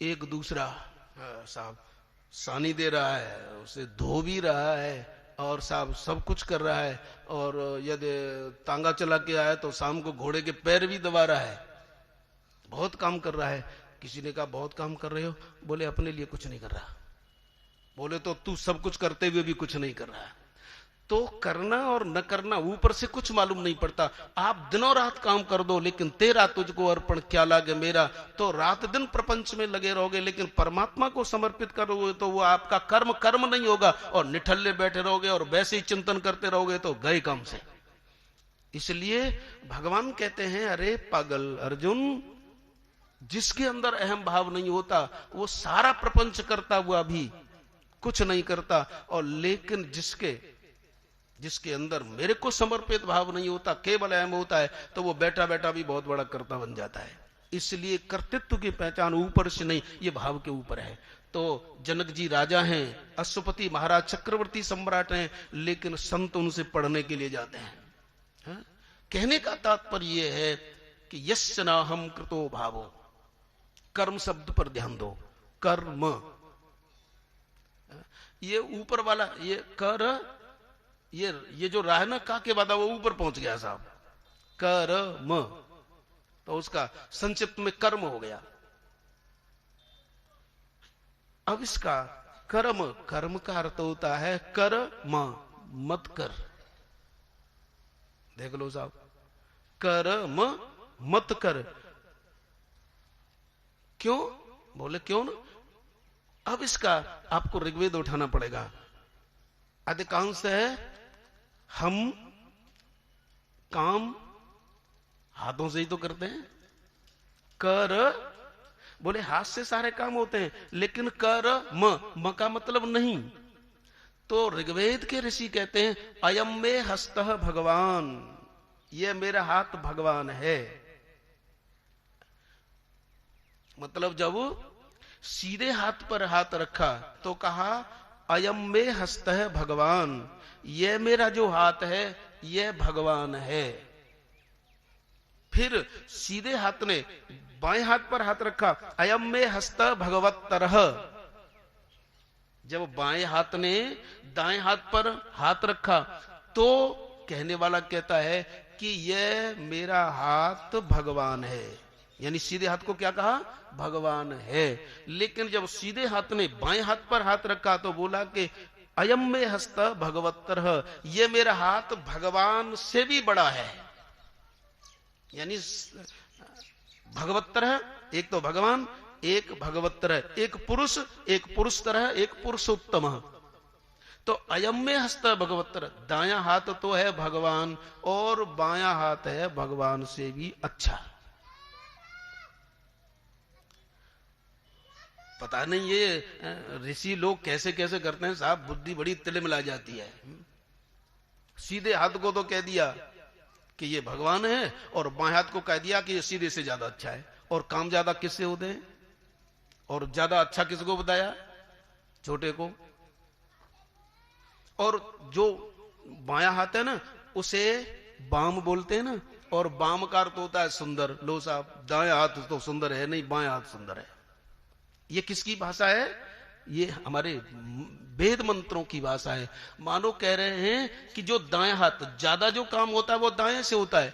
एक दूसरा साहब सानी दे रहा है, उसे धो भी रहा है और साहब सब कुछ कर रहा है, और यदि तांगा चला के आया तो शाम को घोड़े के पैर भी दबा रहा है, बहुत काम कर रहा है। किसी ने कहा बहुत काम कर रहे हो? बोले अपने लिए कुछ नहीं कर रहा। बोले तो तू सब कुछ करते हुए भी कुछ नहीं कर रहा। तो करना और न करना ऊपर से कुछ मालूम नहीं पड़ता। आप दिनों रात काम कर दो, लेकिन तेरा तुझको अर्पण क्या लागे मेरा, तो रात दिन प्रपंच में लगे रहोगे, लेकिन परमात्मा को समर्पित करोगे तो वो आपका कर्म कर्म नहीं होगा, और निठल्ले बैठे रहोगे और वैसे ही चिंतन करते रहोगे तो गए काम से। इसलिए भगवान कहते हैं, अरे पागल अर्जुन, जिसके अंदर अहम भाव नहीं होता वो सारा प्रपंच करता हुआ भी कुछ नहीं करता, और लेकिन जिसके अंदर मेरे को समर्पित भाव नहीं होता, केवल अहम होता है, तो वो बैठा बैठा भी बहुत बड़ा कर्ता बन जाता है। इसलिए कर्तृत्व की पहचान ऊपर से नहीं, ये भाव के ऊपर है। तो जनक जी राजा हैं, अश्वपति महाराज चक्रवर्ती सम्राट हैं, लेकिन संत उनसे पढ़ने के लिए जाते हैं। हा? कहने का तात्पर्य यह है कि यस्य नाहं कृतो भावो, कर्म शब्द पर ध्यान दो। कर्म, ये ऊपर वाला ये कर, ये जो राह ना का के बाद वो ऊपर पहुंच गया साहब, कर्म, तो उसका संक्षिप्त में कर्म हो गया। अब इसका कर्म, कर्म का अर्थ होता है कर मत कर। देख लो साहब, कर्म मत कर। क्यों? बोले क्यों ना? अब इसका आपको ऋग्वेद उठाना पड़ेगा। अधिकांश है हम काम हाथों से ही तो करते हैं। कर, बोले हाथ से सारे काम होते हैं, लेकिन कर म का मतलब नहीं। तो ऋग्वेद के ऋषि कहते हैं अयम में हस्तः भगवान, ये मेरा हाथ भगवान है। मतलब जब सीधे हाथ पर हाथ रखा तो कहा अयम में हस्तः भगवान, ये मेरा जो हाथ है ये भगवान है। फिर सीधे हाथ ने बाएं हाथ पर हाथ रखा, अयम में हस्तः भगवत्तरः। जब बाएं हाथ ने दाएं हाथ पर हाथ रखा तो कहने वाला कहता है कि यह मेरा हाथ भगवान है, यानी सीधे हाथ को क्या कहा? भगवान है। लेकिन जब सीधे हाथ ने बाएं हाथ पर हाथ रखा तो बोला कि अयम में हस्त भगवत्तरः, ये मेरा हाथ भगवान से भी बड़ा है। यानी भगवत्तरः, एक तो भगवान, एक भगवत्तरः, एक पुरुष तरह, एक पुरुषोत्तम। तो अयम में हस्त भगवत्तर, दायां हाथ तो है भगवान और बायां हाथ है भगवान से भी अच्छा। पता नहीं ये ऋषि लोग कैसे कैसे करते हैं साहब, बुद्धि बड़ी तिलमिला जाती है। सीधे हाथ को तो कह दिया कि ये भगवान है, और बाएं हाथ को कह दिया कि ये सीधे से ज्यादा अच्छा है। और काम ज्यादा किससे होते हैं, और ज्यादा अच्छा किसको बताया? छोटे को। और जो बायां हाथ है ना उसे बाम बोलते हैं ना, और बाम का अर्थ होता है सुंदर। लो साहब, दायां हाथ तो सुंदर है नहीं, बायां हाथ सुंदर है। ये किसकी भाषा है? ये हमारे वेद मंत्रों की भाषा है। मानो कह रहे हैं कि जो दाएं हाथ, ज्यादा जो काम होता है वो दाएं से होता है।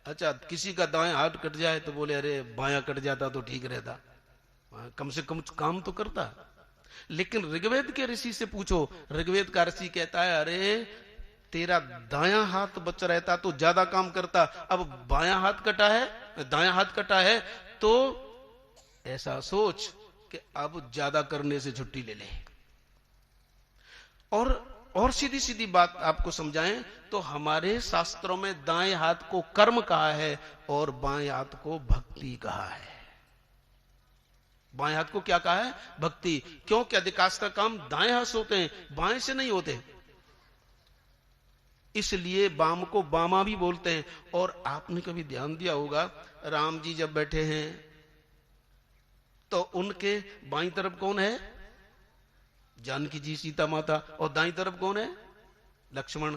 अच्छा, किसी का दाएं हाथ कट जाए तो बोले अरे बायां कट जाता तो ठीक रहता, कम से कम काम तो करता। लेकिन ऋग्वेद के ऋषि से पूछो, ऋग्वेद का ऋषि कहता है अरे तेरा दायां हाथ बच रहता तो ज्यादा काम करता, अब बायां हाथ कटा है, दायां हाथ कटा है, तो ऐसा सोच कि अब ज्यादा करने से छुट्टी ले ले। और सीधी सीधी बात आपको समझाएं तो हमारे शास्त्रों में दाएं हाथ को कर्म कहा है और बाएं हाथ को भक्ति कहा है। बाएं हाथ को क्या कहा है? भक्ति। क्योंकि अधिकांश का काम दाएं हाथ से होते हैं, बाएं से नहीं होते, इसलिए बाम को बामा भी बोलते हैं। और आपने कभी ध्यान दिया होगा, राम जी जब बैठे हैं तो उनके बाईं तरफ कौन है? जानकी जी, सीता माता। और दाईं तरफ कौन है? लक्ष्मण।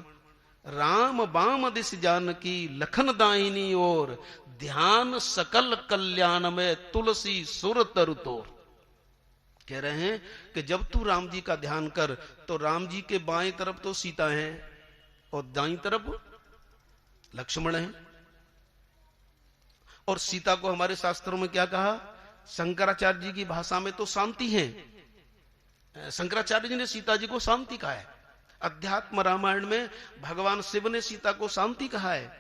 राम बाम दिस जानकी, लखन दाहिनी ओर, ध्यान सकल कल्याण में तुलसी सुर तरु तोर। कह रहे हैं कि जब तू राम जी का ध्यान कर तो राम जी के बाएं तरफ तो सीता है और दाईं तरफ लक्ष्मण है। और सीता को हमारे शास्त्रों में क्या कहा? शंकराचार्य जी की भाषा में तो शांति है। शंकराचार्य जी ने सीता जी को शांति कहा है। अध्यात्म रामायण में भगवान शिव ने सीता को शांति कहा है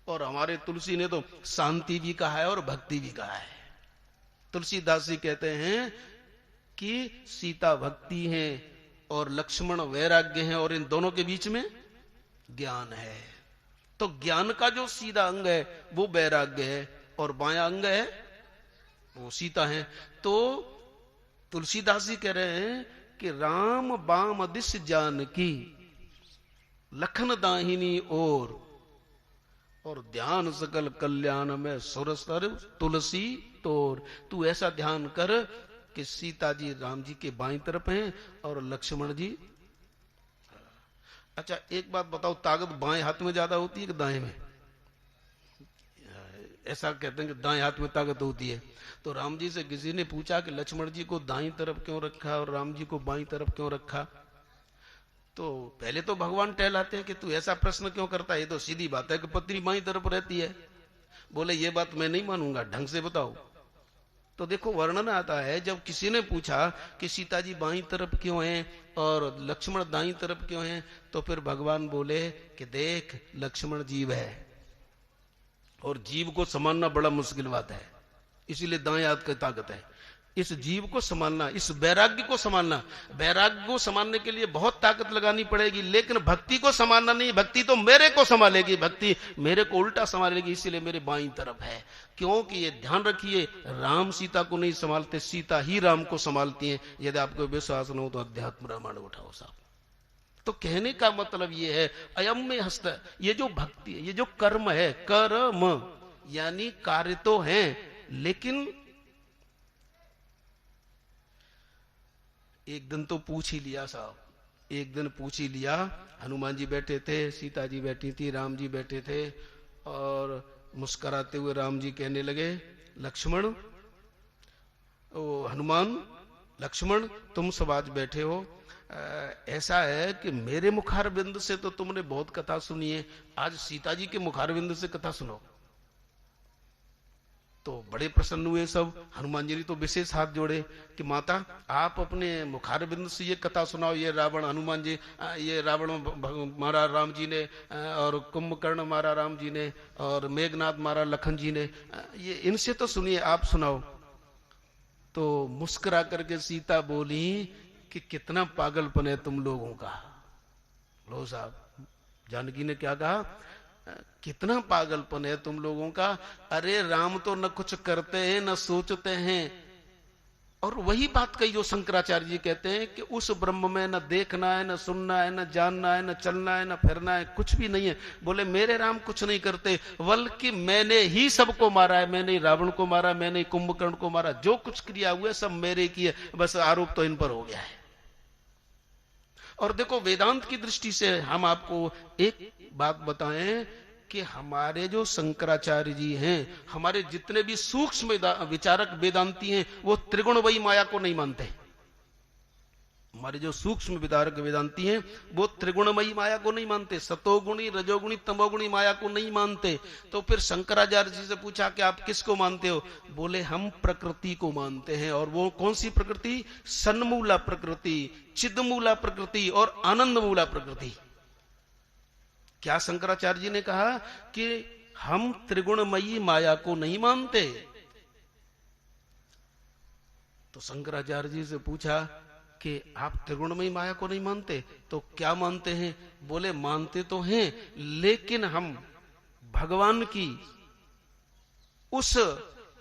और हमारे तुलसी ने तो शांति भी कहा है और भक्ति भी कहा है। तुलसीदास जी कहते हैं कि सीता भक्ति है और लक्ष्मण वैराग्य है और इन दोनों के बीच में ज्ञान है। तो ज्ञान का जो सीधा अंग है वो वैराग्य है और बायां अंग है वो सीता है। तो तुलसीदास जी कह रहे हैं कि राम बाम दिस जानकी लखन दाहिनी और ध्यान सकल कल्याण में सुरसर तुलसी तोर। तू ऐसा ध्यान कर कि सीता जी राम जी के बाईं तरफ हैं और लक्ष्मण जी। अच्छा एक बात बताओ, ताकत बाएं हाथ में ज्यादा होती है कि दाएं में? ऐसा कहते हैं कि दाएं हाथ में ताकत होती है। तो राम जी से किसी ने पूछा कि लक्ष्मण जी को दाईं तरफ क्यों रखा और राम जी को बाईं तरफ क्यों रखा? तो पहले तो भगवान टहलाते हैं कि तू ऐसा प्रश्न क्यों करता है, ये तो सीधी बात है कि पत्नी बाईं तरफ रहती है। बोले ये बात मैं नहीं मानूंगा, ढंग से बताओ। तो देखो वर्णन आता है, जब किसी ने पूछा कि सीता जी बाईं तरफ क्यों हैं और लक्ष्मण दाईं तरफ क्यों हैं, तो फिर भगवान बोले कि देख लक्ष्मण जीव है और जीव को संभालना बड़ा मुश्किल बात है, इसीलिए दाएं हाथ की ताकत है। इस जीव को संभालना, इस वैराग्य को संभालना, वैराग्य को संभालने के लिए बहुत ताकत लगानी पड़ेगी, लेकिन भक्ति को संभालना नहीं। भक्ति तो मेरे को संभालेगी, भक्ति मेरे को उल्टा संभालेगी, इसीलिए मेरे बाईं तरफ है। क्योंकि ये ध्यान रखिए, राम सीता को नहीं संभालते, सीता ही राम को संभालती है। यदि आपको विश्वास न हो तो अध्यात्म रामायण उठाओ साहब। तो कहने का मतलब ये है, अयम में हस्त, ये जो भक्ति है, ये जो कर्म है, कर्म यानी कार्य तो है, लेकिन एक दिन तो पूछ ही लिया साहब, एक दिन पूछ ही लिया। हनुमान जी बैठे थे, सीता जी बैठी थी, राम जी बैठे थे और मुस्कुराते हुए राम जी कहने लगे, लक्ष्मण, ओ हनुमान, लक्ष्मण तुम सब आज बैठे हो, ऐसा है कि मेरे मुखारबिंद से तो तुमने बहुत कथा सुनी है, आज सीता जी के मुखारबिंद से कथा सुनो। तो बड़े प्रसन्न हुए सब। हनुमान जी ने तो विशेष हाथ जोड़े कि माता आप अपने मुखारबिंद से ये कथा सुनाओ, ये रावण हनुमान जी, ये रावण मारा राम जी ने और कुंभकर्ण मारा राम जी ने और मेघनाथ मारा लखन जी ने, ये इनसे तो सुनिए, आप सुनाओ। तो मुस्कुरा करके सीता बोली कि कितना पागलपन है तुम लोगों का। लो साहब, जानकी ने क्या कहा, कितना पागलपन है तुम लोगों का। अरे राम तो न कुछ करते हैं न सोचते हैं। और वही बात कही जो शंकराचार्य जी कहते हैं कि उस ब्रह्म में न देखना है, न सुनना है, न जानना है, न चलना है, न फिरना है, कुछ भी नहीं है। बोले मेरे राम कुछ नहीं करते, बल्कि मैंने ही सबको मारा है। मैंने रावण को मारा, मैंने कुंभकर्ण को मारा, जो कुछ क्रिया हुए सब मेरे की है, बस आरोप तो इन पर हो गया है। और देखो वेदांत की दृष्टि से हम आपको एक बात बताएं कि हमारे जो शंकराचार्य जी हैं, हमारे जितने भी सूक्ष्म विचारक वेदांती हैं, वो त्रिगुणमयी माया को नहीं मानते। हमारे जो सूक्ष्म विचारक वेदांती हैं वो त्रिगुणमयी माया को नहीं मानते, सतोगुणी रजोगुणी तमोगुणी माया को नहीं मानते। तो फिर शंकराचार्य जी से पूछा कि आप किसको मानते हो? बोले हम प्रकृति को मानते हैं। और वो कौन सी प्रकृति? सन्मूला प्रकृति, चिदमूला प्रकृति और आनंदमूला प्रकृति। क्या शंकराचार्य जी ने कहा कि हम त्रिगुणमयी माया को नहीं मानते। तो शंकराचार्य जी से पूछा कि आप त्रिगुणमयी माया को नहीं मानते तो क्या मानते हैं? बोले मानते तो हैं, लेकिन हम भगवान की उस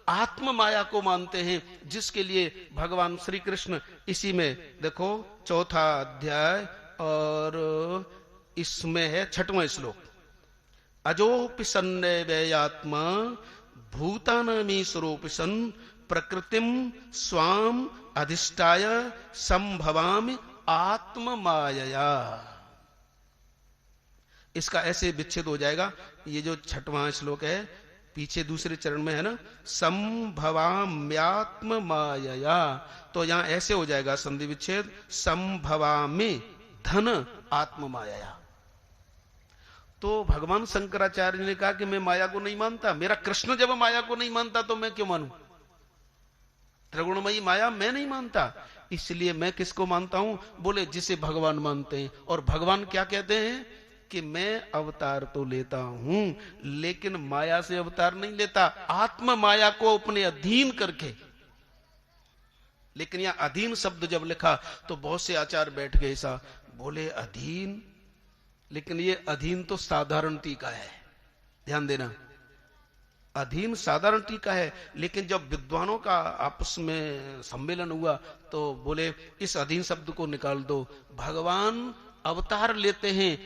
आत्म माया को मानते हैं, जिसके लिए भगवान श्री कृष्ण, इसी में देखो 4वां अध्याय और इसमें है 6वां श्लोक, अजोपि सन्नैवेयात्मा भूतानामीश्वरोपिसन प्रकृतिम स्वाम अधिष्ठाय संभवामि आत्म मायया। इसका ऐसे विच्छेद हो जाएगा। ये जो 6वां श्लोक है, पीछे दूसरे चरण में है ना, संभवाम्यात्म मायया, तो यहां ऐसे हो जाएगा संधि विच्छेद, संभवामि धन आत्म मायया। तो भगवान शंकराचार्य ने कहा कि मैं माया को नहीं मानता, मेरा कृष्ण जब माया को नहीं मानता तो मैं क्यों मानूं? त्रिगुणमयी माया मैं नहीं मानता, इसलिए मैं किसको मानता हूं? बोले जिसे भगवान मानते हैं। और भगवान क्या कहते हैं कि मैं अवतार तो लेता हूं लेकिन माया से अवतार नहीं लेता, आत्म माया को अपने अधीन करके। लेकिन यहां अधीन शब्द जब लिखा तो बहुत से आचार्य बैठ गए सा, बोले अधीन, लेकिन ये अधीन तो साधारण टीका है, ध्यान देना, अधीन साधारण टीका है। लेकिन जब विद्वानों का आपस में सम्मेलन हुआ तो बोले इस अधीन शब्द को निकाल दो, भगवान अवतार लेते हैं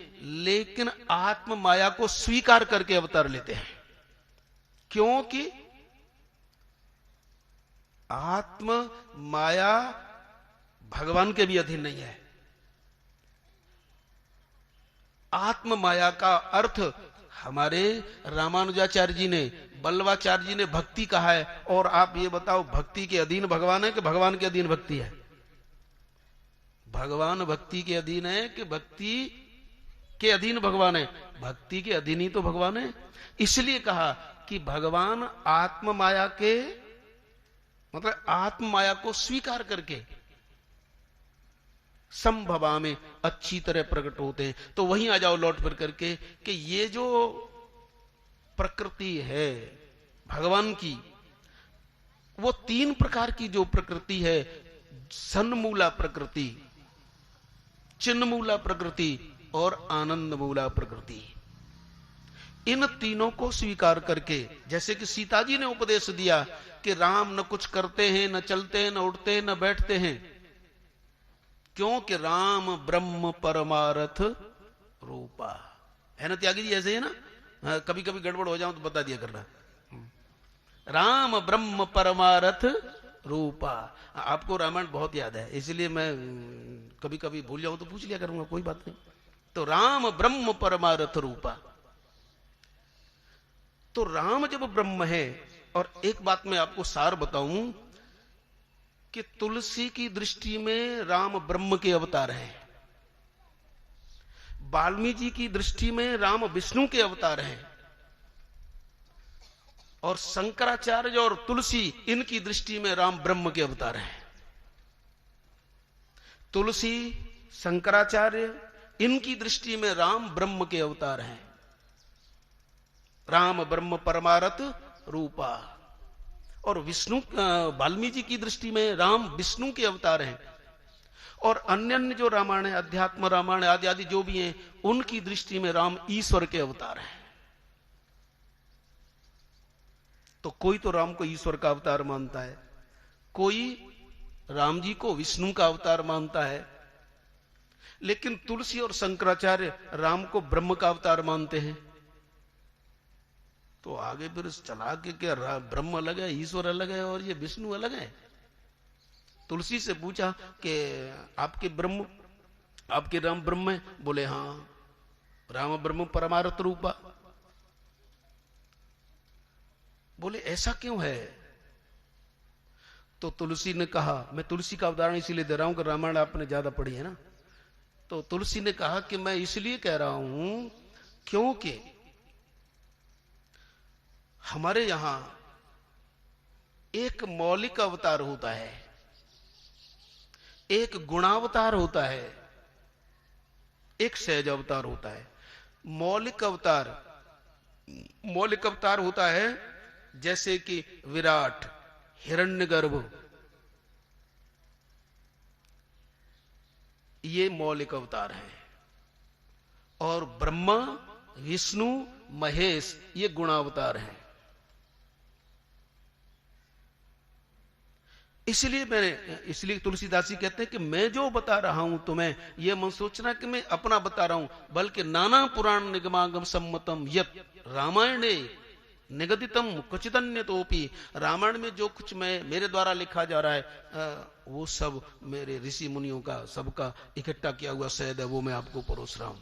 लेकिन आत्म माया को स्वीकार करके अवतार लेते हैं, क्योंकि आत्म माया भगवान के भी अधीन नहीं है। आत्म माया का अर्थ हमारे रामानुजाचार्य जी ने, बल्लवाचार्य जी ने भक्ति कहा है। और आप ये बताओ, भक्ति के अधीन भगवान है कि भगवान के अधीन भक्ति है? भगवान भक्ति के अधीन है कि भक्ति के अधीन भगवान है? भक्ति के अधीन ही तो भगवान है। इसलिए कहा कि भगवान आत्म माया के, मतलब आत्म माया को स्वीकार करके संभवा में अच्छी तरह प्रकट होते हैं। तो वहीं आ जाओ लौट फिर करके कि ये जो प्रकृति है भगवान की, वो तीन प्रकार की जो प्रकृति है, सन्मूला प्रकृति, चिन्मूला प्रकृति और आनंद मूला प्रकृति, इन तीनों को स्वीकार करके, जैसे कि सीता जी ने उपदेश दिया कि राम न कुछ करते हैं, न चलते हैं, न उठते हैं, न बैठते हैं, क्योंकि राम ब्रह्म परमार्थ रूपा है ना। त्यागी जी ऐसे है ना, कभी कभी गड़बड़ हो जाऊं तो बता दिया करना, राम ब्रह्म परमार्थ रूपा। आपको रामायण बहुत याद है, इसलिए मैं कभी कभी भूल जाऊं तो पूछ लिया करूंगा, कोई बात नहीं। तो राम ब्रह्म परमार्थ रूपा, तो राम जब ब्रह्म है, और एक बात मैं आपको सार बताऊं कि तुलसी की दृष्टि में राम ब्रह्म के अवतार हैं, वाल्मीकि जी की दृष्टि में राम विष्णु के अवतार हैं, और शंकराचार्य और तुलसी इनकी दृष्टि में राम ब्रह्म के अवतार हैं। तुलसी, शंकराचार्य, इनकी दृष्टि में राम ब्रह्म के अवतार हैं, राम ब्रह्म परमार्थ रूपा। और विष्णु, वाल्मीकि जी की दृष्टि में राम विष्णु के अवतार हैं, और अन्य अन्य जो रामायण है, अध्यात्म रामायण आदि आदि जो भी हैं, उनकी दृष्टि में राम ईश्वर के अवतार हैं। तो कोई तो राम को ईश्वर का अवतार मानता है, कोई राम जी को विष्णु का अवतार मानता है, लेकिन तुलसी और शंकराचार्य राम को ब्रह्म का अवतार मानते हैं। तो आगे फिर चला के क्या, ब्रह्म अलग है, ईश्वर अलग है और ये विष्णु अलग है। तुलसी से पूछा कि आपके राम ब्रह्म है? बोले हाँ, राम ब्रह्म परमार्थ रूपा। बोले ऐसा क्यों है? तो तुलसी ने कहा, मैं तुलसी का उदाहरण इसीलिए दे रहा हूं कि रामायण आपने ज्यादा पढ़ी है ना। तो तुलसी ने कहा कि मैं इसलिए कह रहा हूं क्योंकि हमारे यहां एक मौलिक अवतार होता है, एक गुणावतार होता है, एक सहज अवतार होता है। मौलिक अवतार होता है जैसे कि विराट, हिरण्यगर्भ, ये मौलिक अवतार है। और ब्रह्मा, विष्णु, महेश ये गुणावतार हैं। इसलिए तुलसीदास जी कहते हैं कि मैं जो बता रहा हूं तुम्हें, यह मत सोचना कि मैं अपना बता रहा हूं, बल्कि नाना पुराण निगमागम सम्मतम यत् रामायणे निगदितम क्वचिदन्य तोपि, रामायण में जो कुछ मेरे द्वारा लिखा जा रहा है वो सब मेरे ऋषि मुनियों का सबका इकट्ठा किया हुआ शहद है, वो मैं आपको परोस रहा हूं।